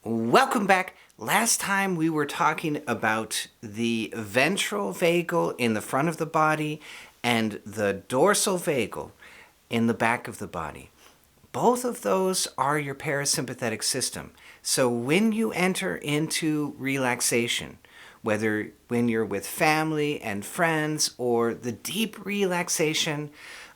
Welcome back. Last time we were talking about the ventral vagal in the front of the body and the dorsal vagal in the back of the body. Both of those are your parasympathetic system. So when you enter into relaxation, whether when you're with family and friends or the deep relaxation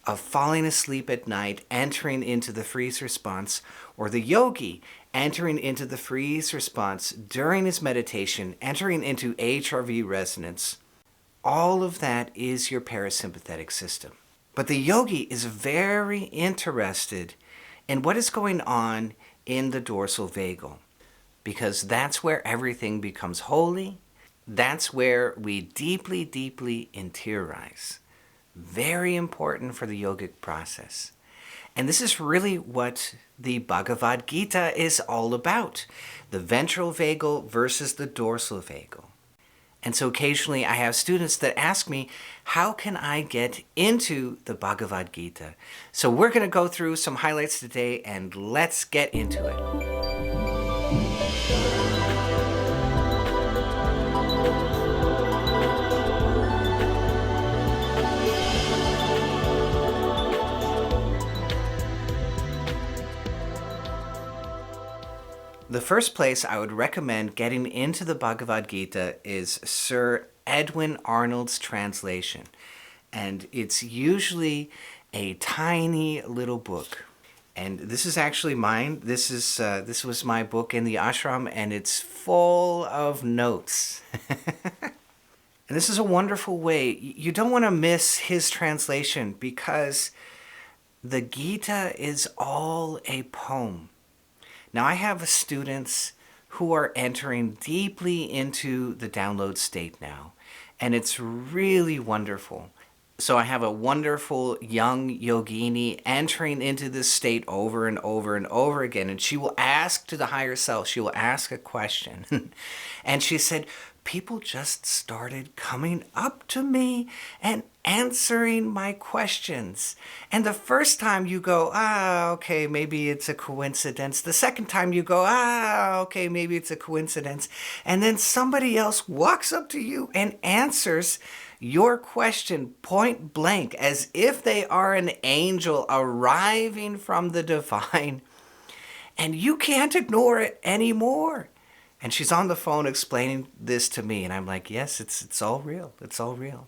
of falling asleep at night, entering into the freeze response, or the yogi entering into the freeze response during his meditation, entering into HRV resonance, all of that is your parasympathetic system. But the yogi is very interested in what is going on in the dorsal vagal, because that's where everything becomes holy. That's where we deeply, deeply interiorize. Very important for the yogic process. And this is really what the Bhagavad Gita is all about. The ventral vagal versus the dorsal vagal. And so occasionally I have students that ask me, how can I get into the Bhagavad Gita? So we're going to go through some highlights today and let's get into it. The first place I would recommend getting into the Bhagavad Gita is Sir Edwin Arnold's translation. And it's usually a tiny little book. And this is actually mine. This was my book in the ashram, and it's full of notes. And this is a wonderful way. You don't want to miss his translation because the Gita is all a poem. Now, I have students who are entering deeply into the download state now, and it's really wonderful. So I have a wonderful young yogini entering into this state over and over and over again, and she will ask to the higher self, she will ask a question. And she said, people just started coming up to me and answering my questions. And the first time you go, okay, maybe it's a coincidence. The second time you go, okay, maybe it's a coincidence. And then somebody else walks up to you and answers your question point blank, as if they are an angel arriving from the divine. And you can't ignore it anymore. And she's on the phone explaining this to me, and I'm like, yes, it's all real. It's all real.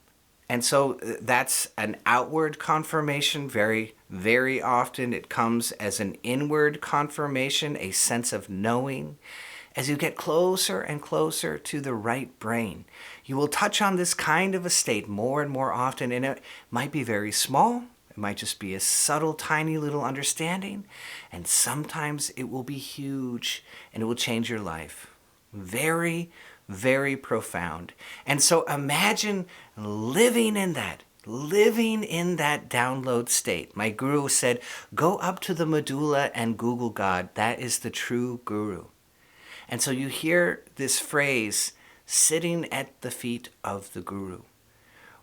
And so that's an outward confirmation. Very, very often it comes as an inward confirmation, a sense of knowing. As you get closer and closer to the right brain, you will touch on this kind of a state more and more often, and it might be very small. It might just be a subtle, tiny little understanding, and sometimes it will be huge, and it will change your life. Very, very profound. And so imagine living in that download state. My guru said, go up to the medulla and Google God. That is the true guru. And so you hear this phrase, sitting at the feet of the guru.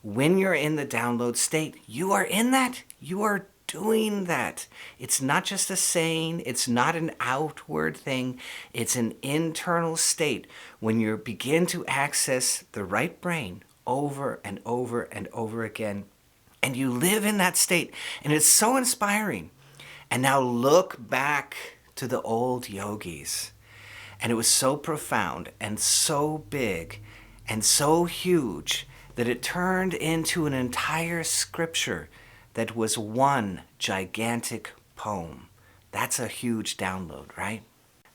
When you're in the download state, you are in that. You are doing that. It's not just a saying. It's not an outward thing. It's an internal state when you begin to access the right brain over and over and over again. And you live in that state. And it's so inspiring. And now look back to the old yogis. And it was so profound and so big and so huge that it turned into an entire scripture that was one gigantic poem. That's a huge download, right?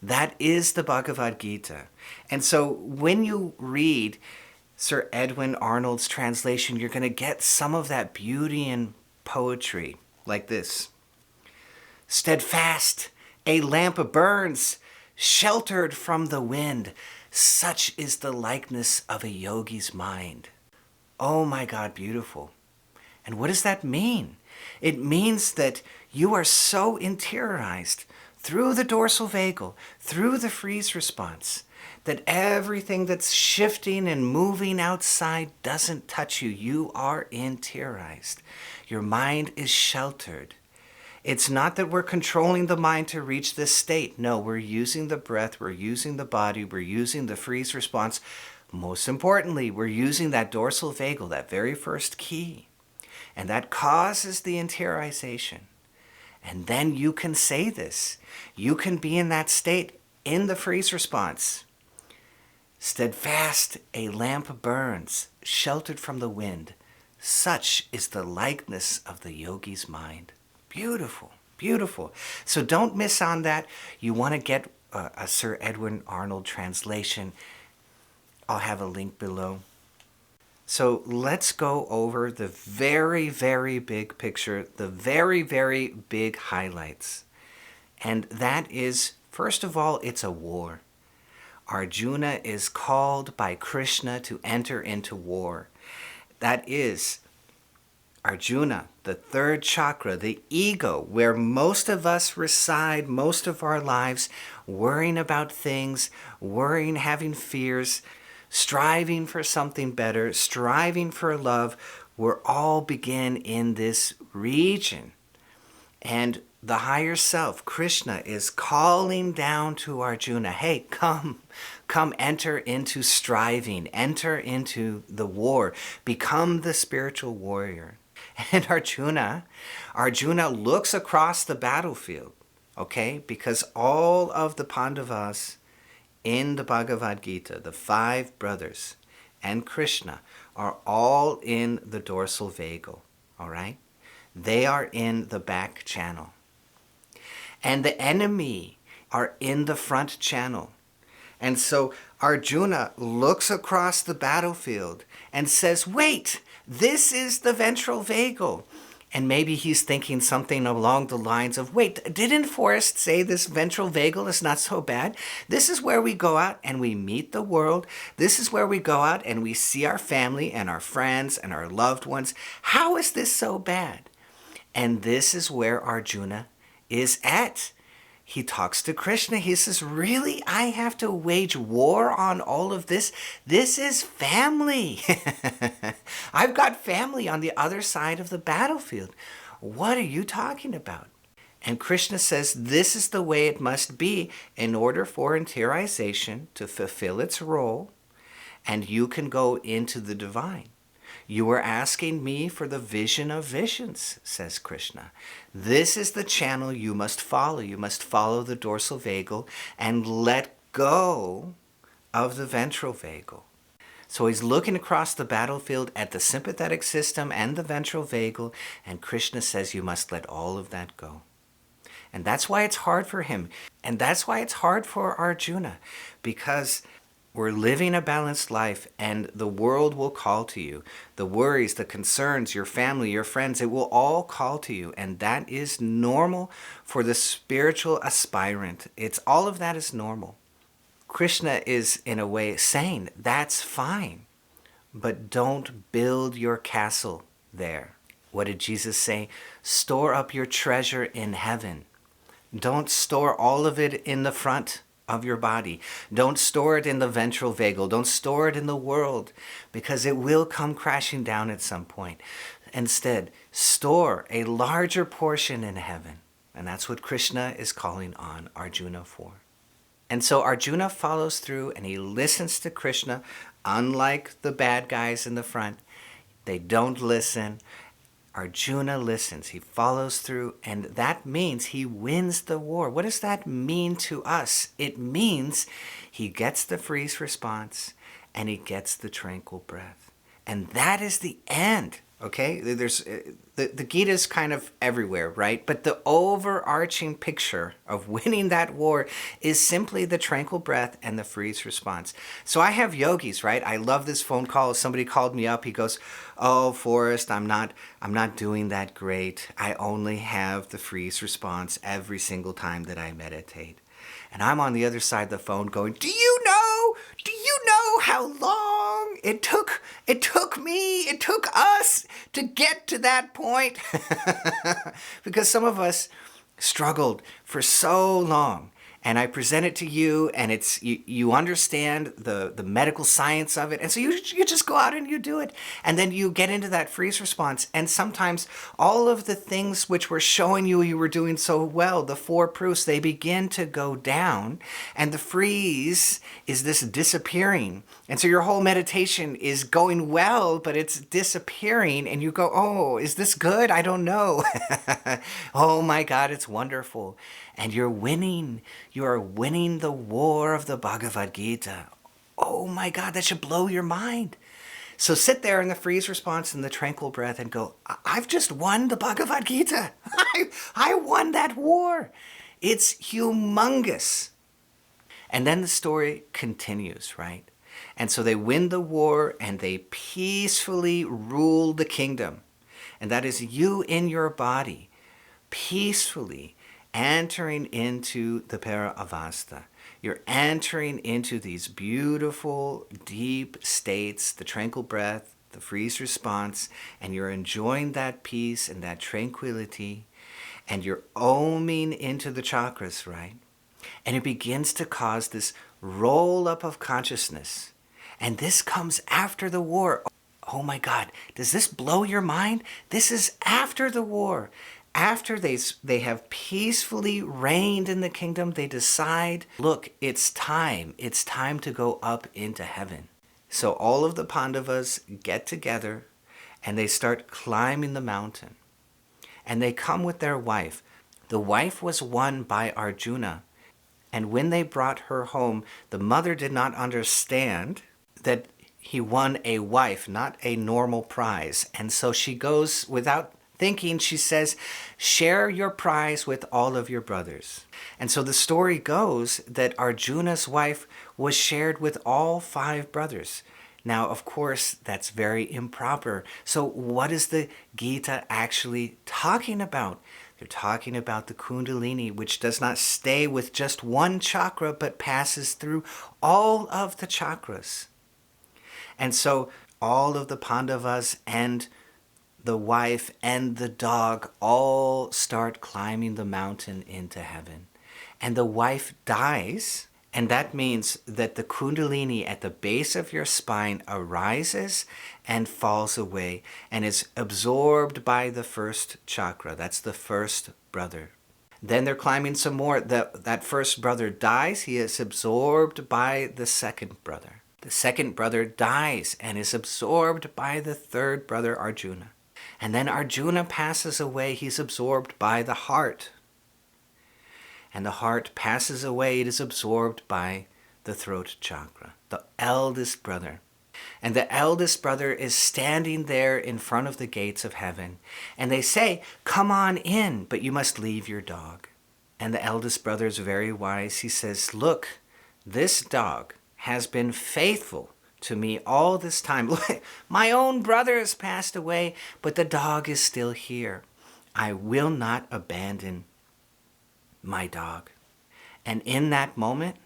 That is the Bhagavad Gita. And so when you read Sir Edwin Arnold's translation, you're going to get some of that beauty and poetry, like this. Steadfast, a lamp burns, sheltered from the wind. Such is the likeness of a yogi's mind. Oh my God, beautiful. And what does that mean? It means that you are so interiorized through the dorsal vagal, through the freeze response, that everything that's shifting and moving outside doesn't touch you. You are interiorized. Your mind is sheltered. It's not that we're controlling the mind to reach this state. No, we're using the breath, we're using the body, we're using the freeze response. Most importantly, we're using that dorsal vagal, that very first key. And that causes the interiorization. And then you can say this. You can be in that state in the freeze response. Steadfast a lamp burns, sheltered from the wind. Such is the likeness of the yogi's mind. Beautiful, beautiful. So don't miss on that. You want to get a Sir Edwin Arnold translation. I'll have a link below. So let's go over the very, very big picture, the very, very big highlights. And that is, first of all, it's a war. Arjuna is called by Krishna to enter into war. That is Arjuna, the third chakra, the ego, where most of us reside most of our lives, worrying about things, worrying, having fears, striving for something better, striving for love. We're all begin in this region. And the higher self, Krishna, is calling down to Arjuna, hey, come enter into striving, enter into the war, become the spiritual warrior. And Arjuna looks across the battlefield, okay? Because all of the Pandavas in the Bhagavad Gita, the 5 brothers, and Krishna are all in the dorsal vagal, all right? They are in the back channel. And the enemy are in the front channel. And so Arjuna looks across the battlefield and says, wait, this is the ventral vagal. And maybe he's thinking something along the lines of, wait, didn't Forrest say this ventral vagal is not so bad? This is where we go out and we meet the world. This is where we go out and we see our family and our friends and our loved ones. How is this so bad? And this is where Arjuna is at. He talks to Krishna. He says, really? I have to wage war on all of this? This is family. I've got family on the other side of the battlefield. What are you talking about? And Krishna says, this is the way it must be in order for interiorization to fulfill its role, and you can go into the divine. You are asking me for the vision of visions, says Krishna. This is the channel you must follow. You must follow the dorsal vagal and let go of the ventral vagal. So he's looking across the battlefield at the sympathetic system and the ventral vagal, and Krishna says you must let all of that go. And that's why it's hard for him. And that's why it's hard for Arjuna, because we're living a balanced life, and the world will call to you. The worries, the concerns, your family, your friends, it will all call to you. And that is normal for the spiritual aspirant. All of that is normal. Krishna is, in a way, saying that's fine, but don't build your castle there. What did Jesus say? Store up your treasure in heaven. Don't store all of it in the front of your body. Don't store it in the ventral vagal. Don't store it in the world, because it will come crashing down at some point. Instead, store a larger portion in heaven. And that's what Krishna is calling on Arjuna for. And so Arjuna follows through and he listens to Krishna. Unlike the bad guys in the front, they don't listen. Arjuna listens, he follows through, and that means he wins the war. What does that mean to us? It means he gets the freeze response and he gets the tranquil breath. And that is the end, okay? The Gita is kind of everywhere, right? But the overarching picture of winning that war is simply the tranquil breath and the freeze response. So I have yogis, right? I love this phone call. Somebody called me up. He goes, oh, Forrest, I'm not doing that great. I only have the freeze response every single time that I meditate. And I'm on the other side of the phone going, do you know how long it took us to get to that point? Because some of us struggled for so long. and I present it to you, and it's you understand the medical science of it, and so you just go out and you do it, and then you get into that freeze response, and sometimes all of the things which were showing you were doing so well, the 4 proofs, they begin to go down, and the freeze is this disappearing, and so your whole meditation is going well, but it's disappearing, and you go, oh, is this good? I don't know. Oh my God, it's wonderful. And you're winning. You are winning the war of the Bhagavad Gita. Oh my God, that should blow your mind. So sit there in the freeze response and the tranquil breath and go, I've just won the Bhagavad Gita. I won that war. It's humongous. And then the story continues, right? And so they win the war and they peacefully rule the kingdom. And that is you in your body, peacefully entering into the Para-avastha. You're entering into these beautiful, deep states, the tranquil breath, the freeze response, and you're enjoying that peace and that tranquility, and you're oming into the chakras, right? And it begins to cause this roll up of consciousness. And this comes after the war. Oh my God, does this blow your mind? This is after the war. After they have peacefully reigned in the kingdom, they decide, look, it's time to go up into heaven. So all of the Pandavas get together and they start climbing the mountain. And they come with their wife. The wife was won by Arjuna. And when they brought her home, the mother did not understand that he won a wife, not a normal prize. And so she goes without thinking, she says, share your prize with all of your brothers. And so the story goes that Arjuna's wife was shared with all 5 brothers. Now, of course, that's very improper. So what is the Gita actually talking about? They're talking about the Kundalini, which does not stay with just one chakra, but passes through all of the chakras. And so all of the Pandavas and the wife and the dog all start climbing the mountain into heaven. And the wife dies, and that means that the Kundalini at the base of your spine arises and falls away and is absorbed by the first chakra. That's the first brother. Then they're climbing some more. That first brother dies. He is absorbed by the second brother. The second brother dies and is absorbed by the third brother, Arjuna. And then Arjuna passes away. He's absorbed by the heart. And the heart passes away. It is absorbed by the throat chakra, the eldest brother. And the eldest brother is standing there in front of the gates of heaven. And they say, come on in, but you must leave your dog. And the eldest brother is very wise. He says, look, this dog has been faithful to me all this time. My own brother has passed away, but the dog is still here. I will not abandon my dog. And in that moment,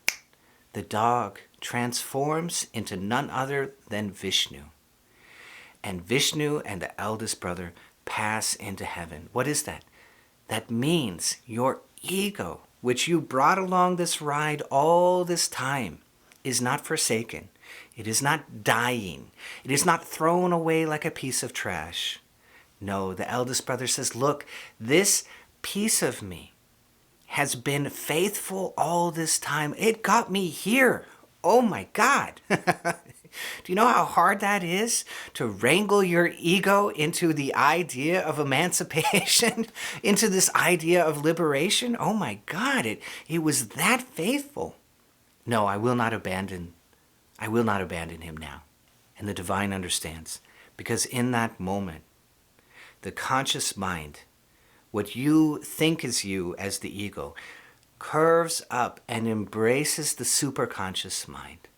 the dog transforms into none other than Vishnu. And Vishnu and the eldest brother pass into heaven. What is that? That means your ego, which you brought along this ride all this time, is not forsaken. It is not dying. It is not thrown away like a piece of trash. No, the eldest brother says, look, this piece of me has been faithful all this time. It got me here. Oh my God. Do you know how hard that is to wrangle your ego into the idea of emancipation, into this idea of liberation? Oh my God, it was that faithful. No, I will not abandon him now. And the divine understands, because in that moment, the conscious mind, what you think is you as the ego, curves up and embraces the superconscious mind.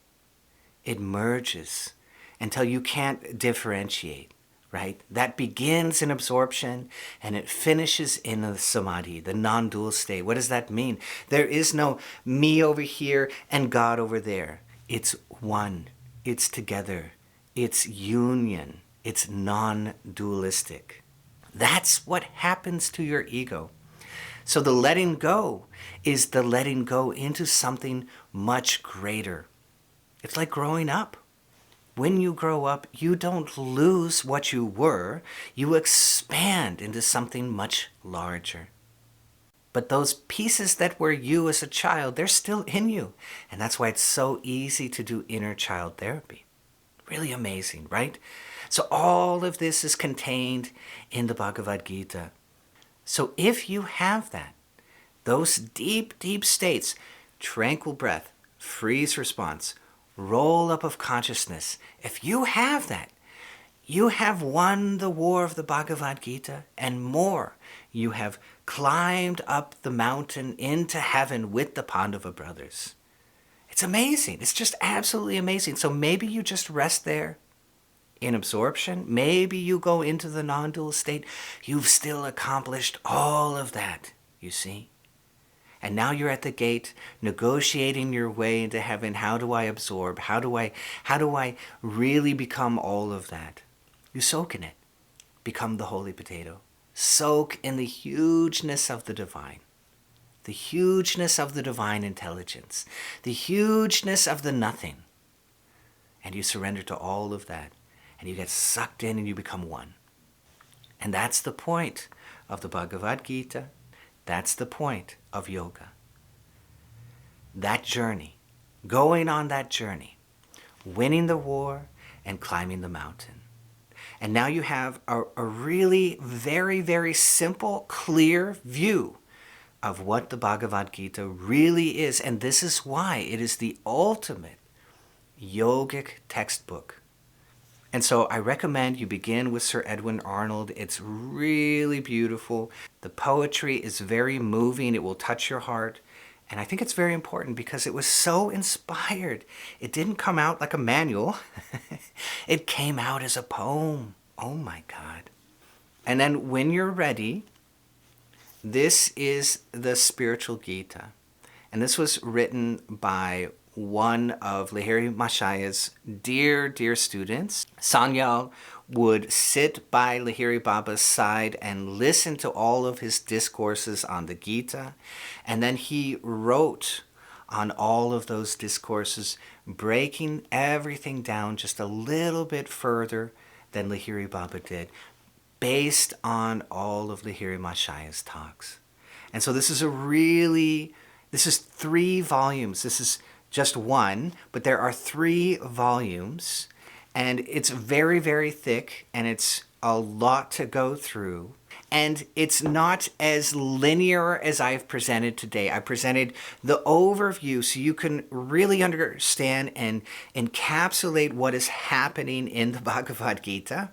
It merges until you can't differentiate, right? That begins in absorption and it finishes in the samadhi, the non-dual state. What does that mean? There is no me over here and God over there. It's one. It's together. It's union. It's non-dualistic. That's what happens to your ego. So the letting go is the letting go into something much greater. It's like growing up. When you grow up, you don't lose what you were, you expand into something much larger. But those pieces that were you as a child, they're still in you. And that's why it's so easy to do inner child therapy. Really amazing, right? So all of this is contained in the Bhagavad Gita. So if you have that, those deep, deep states, tranquil breath, freeze response, roll up of consciousness, if you have that, you have won the war of the Bhagavad Gita and more. You have climbed up the mountain into heaven with the Pandava brothers. It's amazing. It's just absolutely amazing. So maybe you just rest there in absorption. Maybe you go into the non-dual state. You've still accomplished all of that, you see. And now you're at the gate, negotiating your way into heaven. How do I absorb? How do I really become all of that? You soak in it. Become the holy potato. Soak in the hugeness of the divine. The hugeness of the divine intelligence. The hugeness of the nothing. And you surrender to all of that. And you get sucked in and you become one. And that's the point of the Bhagavad Gita. That's the point of yoga. That journey, going on that journey, winning the war and climbing the mountain. And now you have a really very, very simple, clear view of what the Bhagavad Gita really is. And this is why it is the ultimate yogic textbook. And so I recommend you begin with Sir Edwin Arnold. It's really beautiful. The poetry is very moving. It will touch your heart. And I think it's very important because it was so inspired. It didn't come out like a manual. It came out as a poem. Oh my God. And then when you're ready, this is the Spiritual Gita. And this was written by one of Lahiri Mahashaya's dear, dear students. Sanyal would sit by Lahiri Baba's side and listen to all of his discourses on the Gita. And then he wrote on all of those discourses, breaking everything down just a little bit further than Lahiri Baba did, based on all of Lahiri Mahashaya's talks. And so this is 3 volumes. This is just one, but there are 3 volumes, and it's very, very thick, and it's a lot to go through. And it's not as linear as I've presented today. I presented the overview so you can really understand and encapsulate what is happening in the Bhagavad Gita.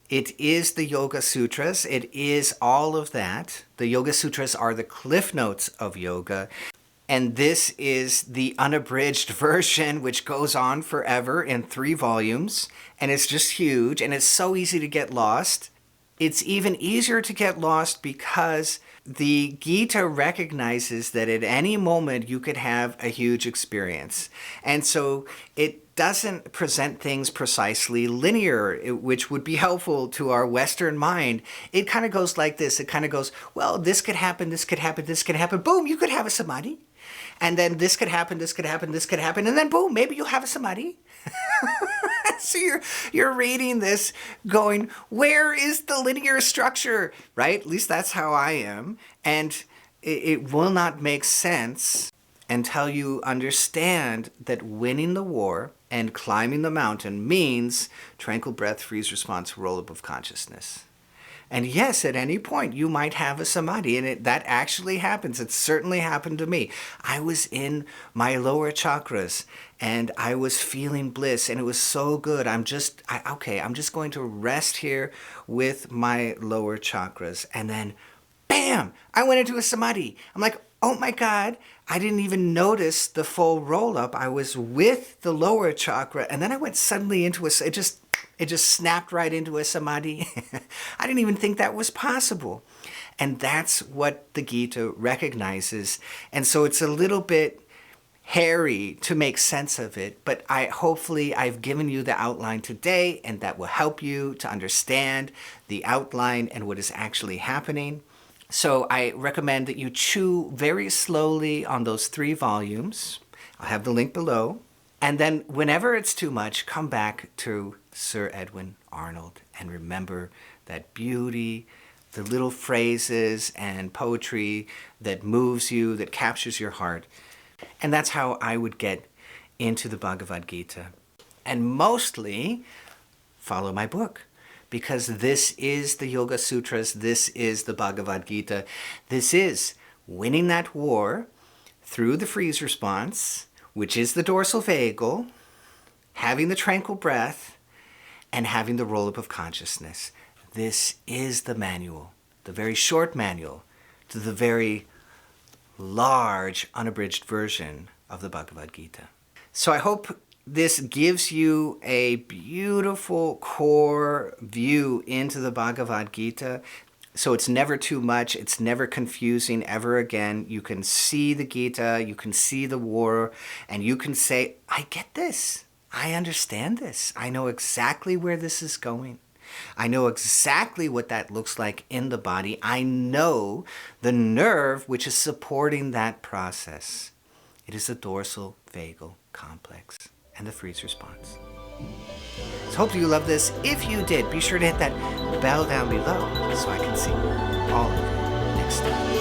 It is the Yoga Sutras. It is all of that. The Yoga Sutras are the cliff notes of yoga. And this is the unabridged version, which goes on forever in 3 volumes. And it's just huge. And it's so easy to get lost. It's even easier to get lost because the Gita recognizes that at any moment you could have a huge experience. And so it doesn't present things precisely linear, which would be helpful to our Western mind. It kind of goes like this. It kind of goes, well, this could happen, this could happen, this could happen. Boom, you could have a samadhi. And then this could happen, this could happen, this could happen. And then boom, maybe you'll have a samadhi. So you're reading this going, where is the linear structure, right? At least that's how I am. And it will not make sense until you understand that winning the war and climbing the mountain means tranquil breath, freeze response, roll up of consciousness. And yes, at any point you might have a samadhi, and that actually happens. It certainly happened to me. I was in my lower chakras, and I was feeling bliss, and it was so good. I'm just going to rest here with my lower chakras. And then, bam, I went into a samadhi. I'm like, oh my God, I didn't even notice the full roll-up. I was with the lower chakra, and then I went suddenly into it just snapped right into a samadhi. I didn't even think that was possible. And that's what the Gita recognizes. And so it's a little bit hairy to make sense of it, but hopefully I've given you the outline today, and that will help you to understand the outline and what is actually happening. So I recommend that you chew very slowly on those 3 volumes. I'll have the link below. And then whenever it's too much, come back to Sir Edwin Arnold and remember that beauty, the little phrases and poetry that moves you, that captures your heart. And that's how I would get into the Bhagavad Gita. And mostly follow my book, because this is the Yoga Sutras, this is the Bhagavad Gita, this is winning that war through the freeze response, which is the dorsal vagal, having the tranquil breath, and having the roll-up of consciousness. This is the manual, the very short manual to the very large, unabridged version of the Bhagavad Gita. So I hope this gives you a beautiful core view into the Bhagavad Gita. So it's never too much, it's never confusing ever again. You can see the Gita, you can see the war, and you can say, I get this. I understand this. I know exactly where this is going. I know exactly what that looks like in the body. I know the nerve which is supporting that process. It is the dorsal vagal complex and the freeze response. So hopefully you love this. If you did, be sure to hit that bell down below so I can see all of you next time.